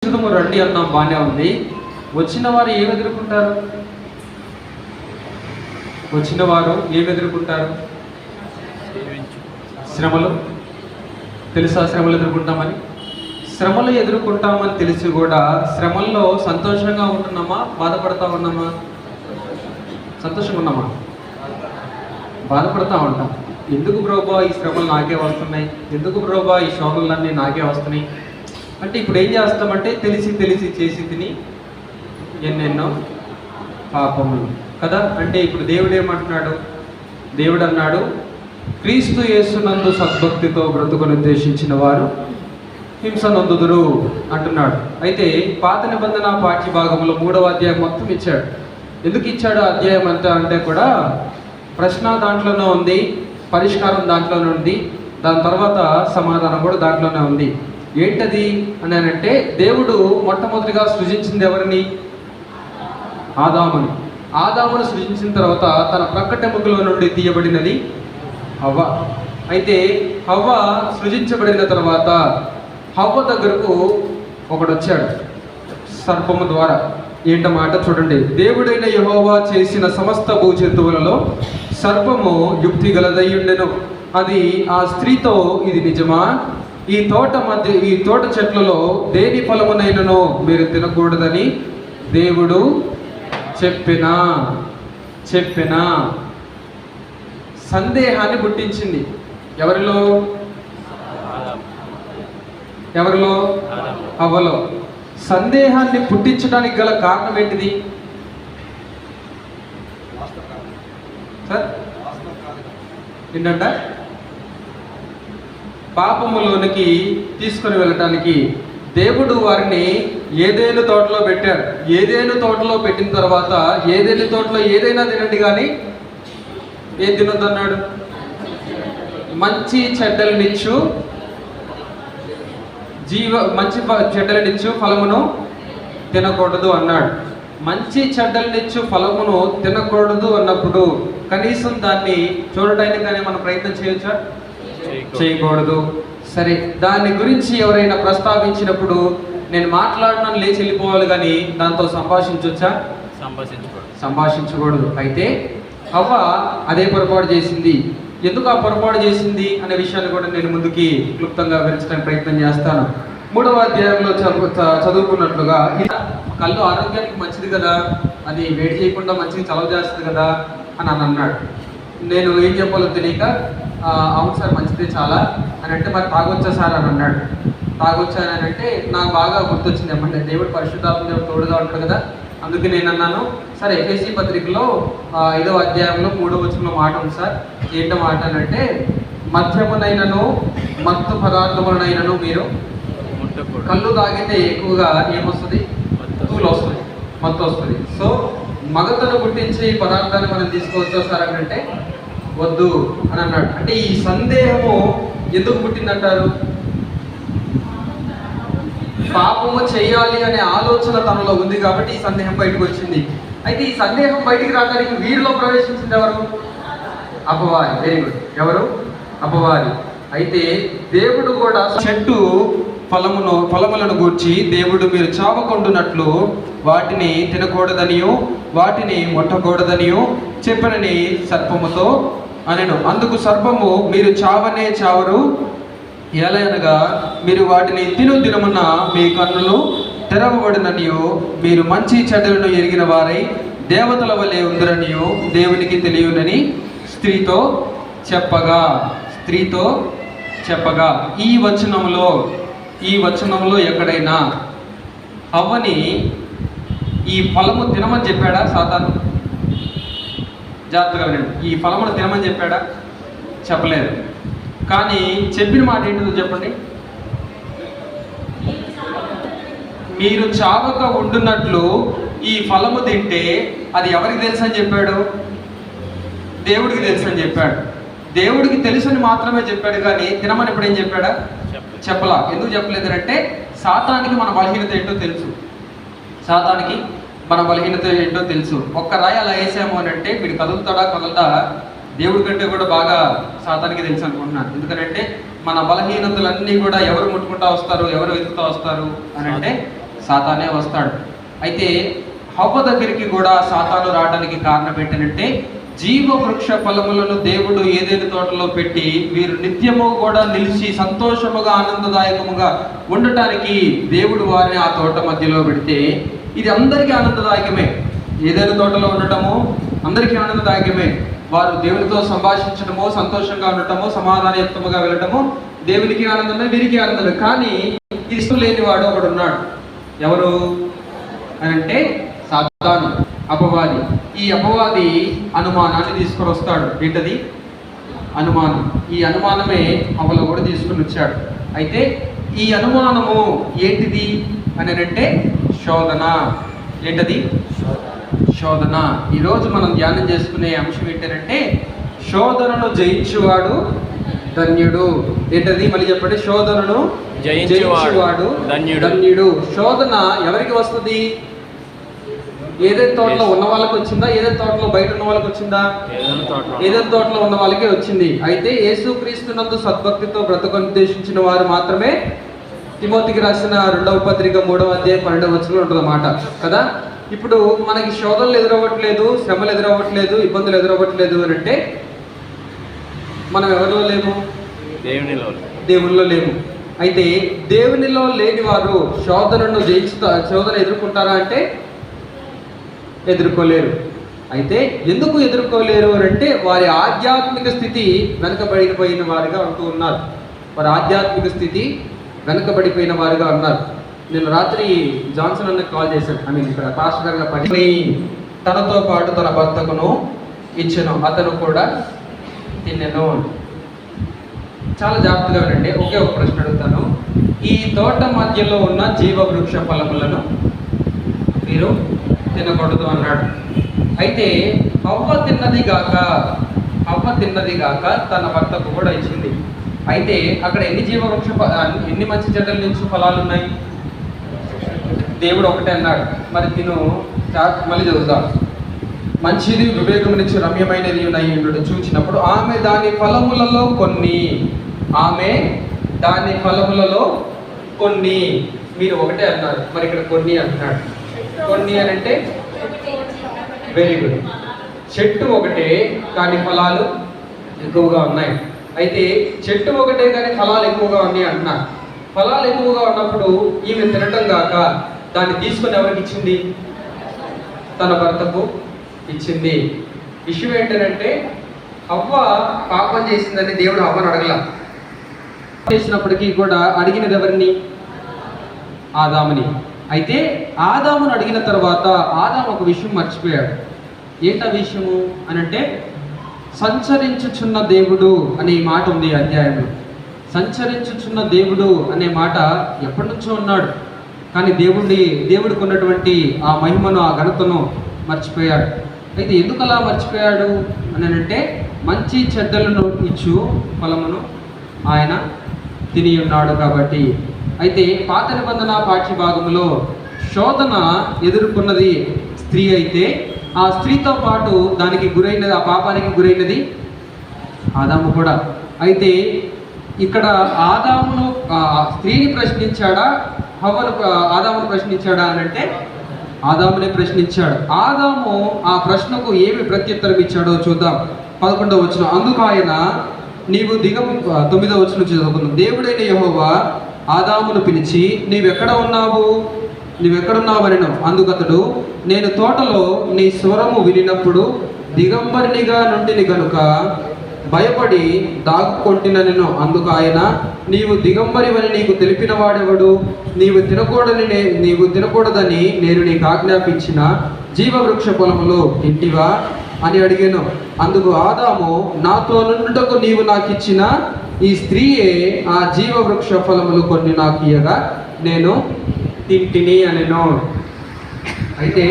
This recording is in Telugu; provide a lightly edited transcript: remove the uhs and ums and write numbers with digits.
రండి అన్నాం, బాగానే ఉంది. వచ్చిన వారు ఏమి ఎదుర్కొంటారు? వచ్చిన వారు ఏమి ఎదుర్కొంటారు? శ్రమలు. తెలుసా శ్రమలు ఎదుర్కొంటామని? శ్రమలు ఎదుర్కొంటామని తెలిసి కూడా శ్రమల్లో సంతోషంగా ఉంటున్నామా, బాధపడతా ఉన్నామా? సంతోషంగా ఉన్నామా? బాధపడతా ఉంటాం. ఎందుకు బ్రోబా ఈ శ్రమలు నాకే వస్తున్నాయి, ఎందుకు బ్రోబా ఈ శోధనలన్నీ నాకే వస్తున్నాయి అంటే ఇప్పుడు ఏం చేస్తామంటే తెలిసి తెలిసి చేసి తిని ఎన్నెన్నో పాపములు కదా. అంటే ఇప్పుడు దేవుడు ఏమంటున్నాడు? దేవుడు అన్నాడు, క్రీస్తు యేసునందు సద్భక్తితో బ్రతుకును ఉద్దేశించిన వారు హింస నొందుదురు అంటున్నాడు. అయితే పాత నిబంధన పాఠ్య భాగంలో 3వ అధ్యాయం మొత్తం ఇచ్చాడు. ఎందుకు ఇచ్చాడు అధ్యాయం అంతా అంటే కూడా ప్రశ్న దాంట్లోనే ఉంది, పరిష్కారం దాంట్లోనే ఉంది, దాని తర్వాత సమాధానం కూడా దాంట్లోనే ఉంది. ఏంటది అని అంటే దేవుడు మొట్టమొదటిగా సృజించింది ఎవరిని? ఆదాముని. ఆదామును సృజించిన తర్వాత తన ప్రక్కటెముకలో నుండి తీయబడినది హవ్వ. అయితే హవ్వ సృజించబడిన తర్వాత హవ్వ దగ్గరకు ఒకడు వచ్చాడు సర్పము ద్వారా. ఏంటమాట చూడండి, దేవుడైన యెహోవా చేసిన సమస్త భూజంతువులలో సర్పము యుక్తి గలదయ్యుండెను. అది ఆ స్త్రీతో, ఇది నిజమా? ఈ తోట చెట్లలో దేని ఫలమునైనను మీరు తినకూడదని దేవుడు చెప్పిన సందేహాన్ని పుట్టించింది. ఎవరిలో? హవ్వలో. సందేహాన్ని పుట్టించడానికి గల కారణం ఏంటిది సార్? ఏంటంట? పాపములోనికి తీసుకొని వెళ్ళటానికి దేవుడు వారిని ఏదేను తోటలో పెట్టాడు. ఏదేను తోటలో పెట్టిన తర్వాత ఏదేను తోటలో ఏదైనా తినండి కానీ ఏది తినొద్దన్నాడు? మంచి చెడ్డలనిచ్చు ఫలమును తినకూడదు అన్నాడు. మంచి చెడ్డలనిచ్చు ఫలమును తినకూడదు అన్నప్పుడు కనీసం దాన్ని చూడటానికి కానీ మనం ప్రయత్నం చేయొచ్చా? చేయకూడదు. సరే, దాని గురించి ఎవరైనా ప్రస్తావించినప్పుడు నేను మాట్లాడనని లేచి వెళ్ళిపోవాలి కానీ దాంతో సంభాషించవచ్చా? సంభాషించకూడదు. అయితే హవ్వ అదే పొరపాటు చేసింది. ఎందుకు ఆ పొరపాటు చేసింది అనే విషయాన్ని కూడా నేను ముందుకి క్లుప్తంగా వివరించడానికి ప్రయత్నం చేస్తాను. 3వ అధ్యాయంలో చదువుకున్నట్లుగా కళ్ళు ఆరోగ్యానికి మంచిది కదా, అది వేడి చేయకుండా మంచిగా చలవ చేస్తుంది కదా అని అన్నాడు. నేను ఏం చెప్పాలో తెలియక అవును సార్ మంచిదే చాలా అని అంటే, మరి తాగొచ్చా సార్ అని అన్నాడు. తాగొచ్చా అని అంటే నాకు బాగా గుర్తొచ్చింది ఏమంటే దేవుడు పరిశుద్ధాత్మ దేవుడు తోడుగా ఉంటాడు కదా, అందుకే నేను అన్నాను సార్ ఎఫెసీ పత్రికలో 5వ అధ్యాయంలో 3వ వచనంలో మాట ఉంది సార్. ఏంటో మాట అని అంటే, మద్యమునైనను మత్తు పదార్థములనైనను మీరు కళ్ళు తాగితే ఎక్కువగా ఏమొస్తుంది? మత్తు వస్తుంది. సో మగతను పుట్టించే ఈ పదార్థాన్ని మనం తీసుకోవచ్చా సార్ అని అంటే వద్దు అని అన్నాడు. అంటే ఈ సందేహము ఎందుకు పుట్టిందంటారు? పాపము చేయాలి అనే ఆలోచన తనలో ఉంది కాబట్టి ఈ సందేహం బయటకు వచ్చింది. అయితే ఈ సందేహం బయటికి రావడానికి వీరిలో ప్రవేశించింది ఎవరు? అపవాది. Very good. ఎవరు? అపవాది. అయితే దేవుడు కూడా చెట్టు ఫలములను గూర్చి దేవుడు మీరు చావకుండునట్లు వాటిని తినకూడదనియో వాటిని ముట్టకూడదనియో చెప్పనని సర్పముతో అనెను. అందుకు సర్పము, మీరు చావనే చావరు, ఎలయనగా మీరు వాటిని దినమున మీ కన్నులు తెరవబడిననియో మీరు మంచి చెడ్డలను ఎరిగిన వారై దేవతల వలె ఉందరనియో దేవునికి తెలియనని స్త్రీతో చెప్పగా ఈ వచనంలో ఎక్కడైనా హవ్వని ఈ ఫలము తినమని చెప్పాడా సాతాను? జాగ్రత్తగా వినండి. ఈ ఫలమును తినమని చెప్పాడా? చెప్పలేదు. కానీ చెప్పిన మాట ఏంటో చెప్పండి. మీరు చావక ఉండున్నట్లు ఈ ఫలము తింటే అది ఎవరికి తెలుసు అని చెప్పాడు? దేవుడికి తెలుసు అని చెప్పాడు. దేవుడికి తెలుసని మాత్రమే చెప్పాడు కానీ తినమని ఇప్పుడు ఏం చెప్పాడా? చెప్పలా. ఎందుకు చెప్పలేదు అంటే సాతానికి మన బలహీనత ఏంటో తెలుసు. ఒక్క రాయి అలా వేసాము అని అంటే వీడు కదలదా? దేవుడి కంటే కూడా బాగా సాతానికి తెలుసు అనుకుంటున్నాను. ఎందుకంటే మన బలహీనతలన్నీ కూడా ఎవరు ముట్టుకుంటా వస్తారు, ఎవరు వెతుకుతా వస్తారు అని అంటే సాతానే వస్తాడు. అయితే హవ్వ దగ్గరికి కూడా సాతాను రావడానికి కారణం ఏంటంటే, జీవవృక్ష ఫలములను దేవుడు ఏదైనా తోటలో పెట్టి వీరు నిత్యము కూడా నిలిచి సంతోషముగా ఆనందదాయకముగా ఉండటానికి దేవుడు వారిని ఆ తోట మధ్యలో పెడితే, ఇది అందరికీ ఆనందదాయకమే. ఏదైనా తోటలో ఉండటము అందరికీ ఆనందదాయకమే. వారు దేవునితో సంభాషించడము, సంతోషంగా ఉండటము, సమాధానయుక్తముగా వెళ్ళటము దేవునికి ఆనందమే, వీరికి ఆనందమే. కానీ ఇది ఇష్టం లేనివాడు ఒకడు ఉన్నాడు. ఎవరు అంటే సాతాను, అపవాది. ఈ అపవాది అనుమానాన్ని తీసుకొని వస్తాడు. ఏంటది? అనుమానం. ఈ అనుమానమే అవలో కూడా తీసుకుని వచ్చాడు. అయితే ఈ అనుమానము ఏంటిది అని అంటే శోధన. ఏంటది? శోధన. ఈరోజు మనం ధ్యానం చేసుకునే అంశం ఏంటంటే, శోధనను జయించువాడు ధన్యుడు. ఏంటది? మళ్ళీ చెప్పండి. శోధనను జయించువాడు ధన్యుడు. శోధన ఎవరికి వస్తుంది? ఏదైతే తోటలో ఉన్న వాళ్ళకి వచ్చిందా? ఏదైతే తోటలో బయట ఉన్న వాళ్ళకి వచ్చిందా? ఏదైతే తోటలో ఉన్న వాళ్ళకే వచ్చింది. అయితే యేసుక్రీస్తునందు సద్భక్తితో బ్రతకనుద్దేశించిన వారు మాత్రమే, తిమోతికి రాసిన 2వ పత్రిక 3వ అధ్యాయం 12వ వచనంలో ఉంటుందన్నమాట కదా. ఇప్పుడు మనకి శోధనలు ఎదురవ్వట్లేదు, శ్రమలు ఎదురవ్వట్లేదు, ఇబ్బందులు ఎదురవ్వట్లేదు అని అంటే మనం ఎవరిలో లేము? దేవునిలో లేము. అయితే దేవునిలో లేని వారు శోధనను శోధన ఎదుర్కొంటారా అంటే ఎదుర్కోలేరు. అయితే ఎందుకు ఎదుర్కోలేరు అని అంటే వారి ఆధ్యాత్మిక స్థితి వెనకబడిపోయిన వారిగా ఉంటూ ఉన్నారు. వారి ఆధ్యాత్మిక స్థితి వెనకబడిపోయిన వారిగా ఉన్నారు. నేను రాత్రి జాన్సన్ అన్న కాల్ చేశాను. ఇక్కడ పాస్టర్ గారుగా పని తనతో పాటు తన భర్తకును ఇచ్చెను, అతను కూడా తిన్నెను. చాలా జాగ్రత్తగా వినండి. ఒకే ఒక ప్రశ్న అడుగుతాను. ఈ తోట మధ్యలో ఉన్న జీవవృక్ష ఫలములను మీరు తినకూడదు అన్నాడు. అయితే హవ్వ తిన్నది గాక తన భర్తకు కూడా ఇచ్చింది. అయితే అక్కడ ఎన్ని మంచి చెడ్డల నుంచి ఫలాలు ఉన్నాయి? దేవుడు ఒకటే అన్నాడు. మరి తిను. మళ్ళీ చదువుతాం. మంచిది వివేకమునిచ్చు రమ్యమైనది నయ్యుడు చూచినప్పుడు ఆమె దాని ఫలములలో కొన్ని మీరు ఒకటే అన్నారు, మరి ఇక్కడ కొన్ని అంటున్నాడు. కొన్ని అని అంటే వెరీ గుడ్. చెట్టు ఒకటే కానీ ఫలాలు ఎక్కువగా ఉన్నాయి. అయితే చెట్టు ఒకటే కానీ ఫలాలు ఎక్కువగా ఉన్నాయి అంటున్నారు. ఫలాలు ఎక్కువగా ఉన్నప్పుడు ఈమె తినటం కాక దాన్ని తీసుకొని ఎవరికి ఇచ్చింది? తన భర్తకు ఇచ్చింది. విషయం ఏంటంటే, హవ్వ పాపం చేసిందని దేవుడు హవ్వను అడగల. చేసినప్పటికీ కూడా అడిగినది ఎవరిని? ఆదాముని. అయితే ఆదామును అడిగిన తర్వాత ఆదాము ఒక విషయం మర్చిపోయాడు. ఏంటా విషయము అని అంటే, సంచరించుచున్న దేవుడు అనే మాట ఉంది ఈ అధ్యాయంలో. సంచరించుచున్న దేవుడు అనే మాట ఎప్పటి నుంచో ఉన్నాడు, కానీ దేవుడికి ఉన్నటువంటి ఆ మహిమను, ఆ ఘనతను మర్చిపోయాడు. అయితే ఎందుకు అలా మర్చిపోయాడు అని అంటే, మంచి చెడ్డలను ఇచ్చు ఫలమును ఆయన తిని ఉన్నాడు కాబట్టి. అయితే పాత నిబంధన పాఠ్య భాగంలో శోధన ఎదుర్కొన్నది స్త్రీ అయితే, ఆ స్త్రీతో పాటు దానికి గురైనది, ఆ పాపానికి గురైనది ఆదాము కూడా. అయితే ఇక్కడ ఆదామును స్త్రీని ప్రశ్నించాడా, ఆదామును ప్రశ్నించాడా అని అంటే ఆదామునే ప్రశ్నించాడు. ఆదాము ఆ ప్రశ్నకు ఏమి ప్రత్యుత్తరం ఇచ్చాడో చూద్దాం. 11వ వచనం. అందుకు ఆయన నీవు 9వ వచనం చదువుకుందాం. దేవుడైన యెహోవా ఆదామును పిలిచి నీవెక్కడున్నావు అనెను. అందుకతడు నేను తోటలో నీ స్వరము వినినప్పుడు దిగంబరినిగా నుండిని గనుక భయపడి దాగుకొంటినెను. అందుకు ఆయన నీవు దిగంబరివని నీకు తెలిపిన వాడెవడు? నీవు తినకూడదని నేను నీకు ఆజ్ఞాపించిన జీవవృక్ష ఫలములు తింటివా అని అడిగాను. అందుకు ఆదాము నాతో నుండుటకు నీవు నాకు ఇచ్చిన ఈ స్త్రీయే ఆ జీవవృక్ష ఫలములు కొన్ని నాకు ఇయ్యగా నేను తింటిని అనెను. అయితే